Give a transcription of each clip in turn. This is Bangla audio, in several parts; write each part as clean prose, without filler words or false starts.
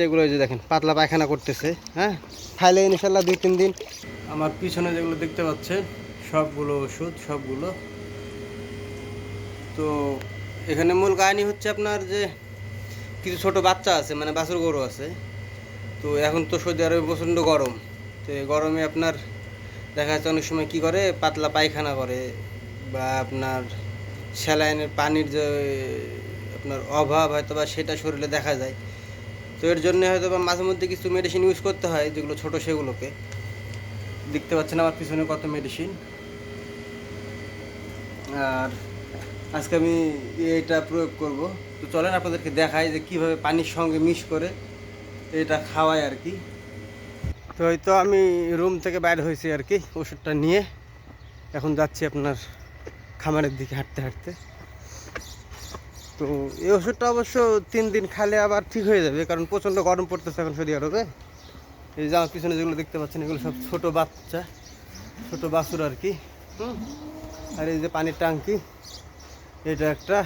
এগুলো যে দেখেন পাতলা পায়খানা করতেছে। হ্যাঁ, খাইলে ইনশাল্লাহ 2-3 দিন। আমার পিছনে যেগুলো দেখতে পাচ্ছেন সবগুলো ওষুধ, সবগুলো। তো এখানে মূল কাহিনী হচ্ছে আপনার যে কিছু ছোট বাচ্চা আছে, মানে বাছুর গরু আছে। তো এখন তো সৌদি আরবে প্রচণ্ড গরম। তো এই গরমে আপনার দেখা যাচ্ছে অনেক সময় কী করে, পাতলা পায়খানা করে, বা আপনার স্যালাইনের পানির যে আপনার অভাব হয়তো বা সেটা শরীরে দেখা যায়। তো এর জন্য হয়তো বা মাঝে মধ্যে কিছু মেডিসিন ইউজ করতে হয়, যেগুলো ছোটো সেগুলোকে দেখতে পাচ্ছেন আমার পিছনে কত মেডিসিন। আর আজকে আমি এইটা প্রয়োগ করব। তো চলেন আপনাদেরকে দেখাই যে কীভাবে পানির সঙ্গে মিক্স করে এটা খাওয়ায় আর কি। তো হয়তো আমি রুম থেকে বাইরে হয়েছি আর কি ওষুধটা নিয়ে। এখন যাচ্ছি আপনার খামারের দিকে হাঁটতে হাঁটতে। তো এই ওষুধটা অবশ্য 3 দিন খালে আবার ঠিক হয়ে যাবে, কারণ প্রচণ্ড গরম পড়তেছে এখন সৌদি আরবে। এই যে আমার পিছনে যেগুলো দেখতে পাচ্ছেন এগুলো সব ছোটো বাচ্চা, ছোটো বাছুর আর কি। আর এই যে পানির ট্যাঙ্কি, এটা একটা,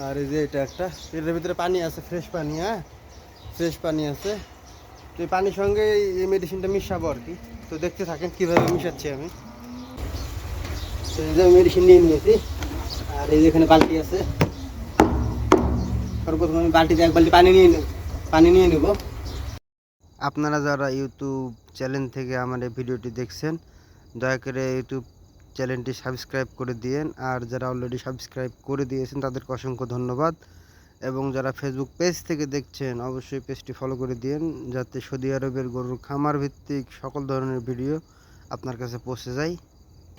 আর এই যে এটা একটা। এটার ভিতরে পানি আছে, ফ্রেশ পানি। হ্যাঁ, ফ্রেশ পানি আছে। তো এই পানির সঙ্গে এই মেডিসিনটা মিশাবো আর কি। তো দেখতে থাকেন কীভাবে মিশাচ্ছি আমি। তো এই যে মেডিসিন নিয়ে নিয়েছি, আর এই যে এখানে বালতি আছে। সর্বপ্রথম আমি বালতিতে 1 বালতি পানি নিয়ে নেব। আপনারা যারা ইউটিউব চ্যানেল থেকে আমার এই ভিডিওটি দেখছেন, দয়া করে ইউটিউব চ্যানেলটি সাবস্ক্রাইব করে দিয়েন। আর যারা অলরেডি সাবস্ক্রাইব করে দিয়েছেন তাদেরকে অসংখ্য ধন্যবাদ। এবং যারা ফেসবুক পেজ থেকে দেখছেন অবশ্যই পেজটি ফলো করে দিন, যাতে সৌদি আরবের গরুর খামার ভিত্তিক সকল ধরনের ভিডিও আপনার কাছে পৌঁছে যায়।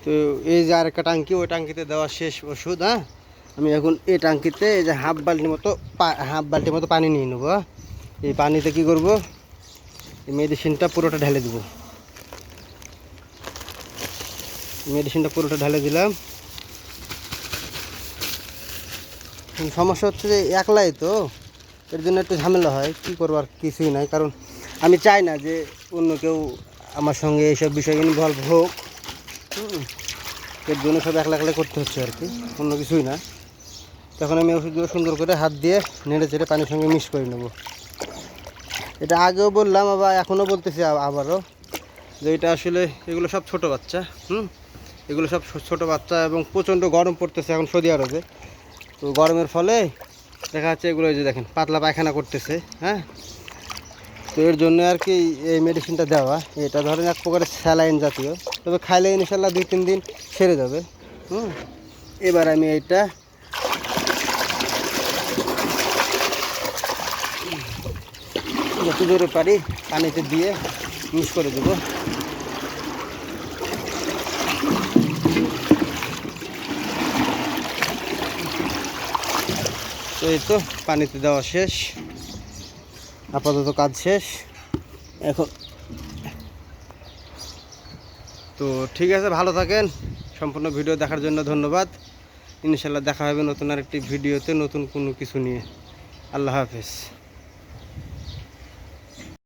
তো এই যে আরেকটা ট্যাঙ্কি, ওই ট্যাঙ্কিতে দেওয়া শেষ ওষুধ। হ্যাঁ, আমি এখন এই ট্যাঙ্কিতে এই যে হাফ বালতির মতো পানি নিয়ে নেবো। এই পানিতে কি করব, এই মেডিসিনটা পুরোটা ঢেলে দেবো। মেডিসিনটা পুরোটা ঢেলে দিলাম। সমস্যা হচ্ছে যে একলাই তো, এর জন্য একটু ঝামেলা হয়। কী করবো, আর কিছুই নাই। কারণ আমি চাই না যে অন্য কেউ আমার সঙ্গে এইসব বিষয় ইনভলভ হোক। এর জন্য সব একলা করতে হচ্ছে আর কি, অন্য কিছুই না। তখন আমি ওষুধগুলো সুন্দর করে হাত দিয়ে নেড়ে চেড়ে পানির সঙ্গে মিক্স করে নেব। এটা আগেও বললাম, আবার এখনও বলতেছি আবারও, যে এটা আসলে এগুলো সব ছোট বাচ্চা। এগুলো সব ছোট বাচ্চা, এবং প্রচণ্ড গরম পড়তেছে এখন সৌদি আরবে। তো গরমের ফলে দেখা যাচ্ছে এগুলো যে দেখেন পাতলা পায়খানা করতেছে। হ্যাঁ, তো এর জন্য আর কি এই মেডিসিনটা দেওয়া। এটা ধরেন এক প্রকারের স্যালাইন জাতীয়, তবে খাইলে ইনশাল্লাহ 2-3 দিন সেরে যাবে। এবার আমি এইটা যত জোরে পারি পানিতে দিয়ে মিক্স করে দেবো। তো এই তো পানিতে দেওয়া শেষ, আপাতত কাজ শেষ এখন। তো ঠিক আছে, ভালো থাকেন। সম্পূর্ণ ভিডিও দেখার জন্য ধন্যবাদ। ইনশাল্লাহ দেখা হবে নতুন আরেকটি ভিডিওতে, নতুন কোনো কিছু নিয়ে। আল্লাহ হাফেজ।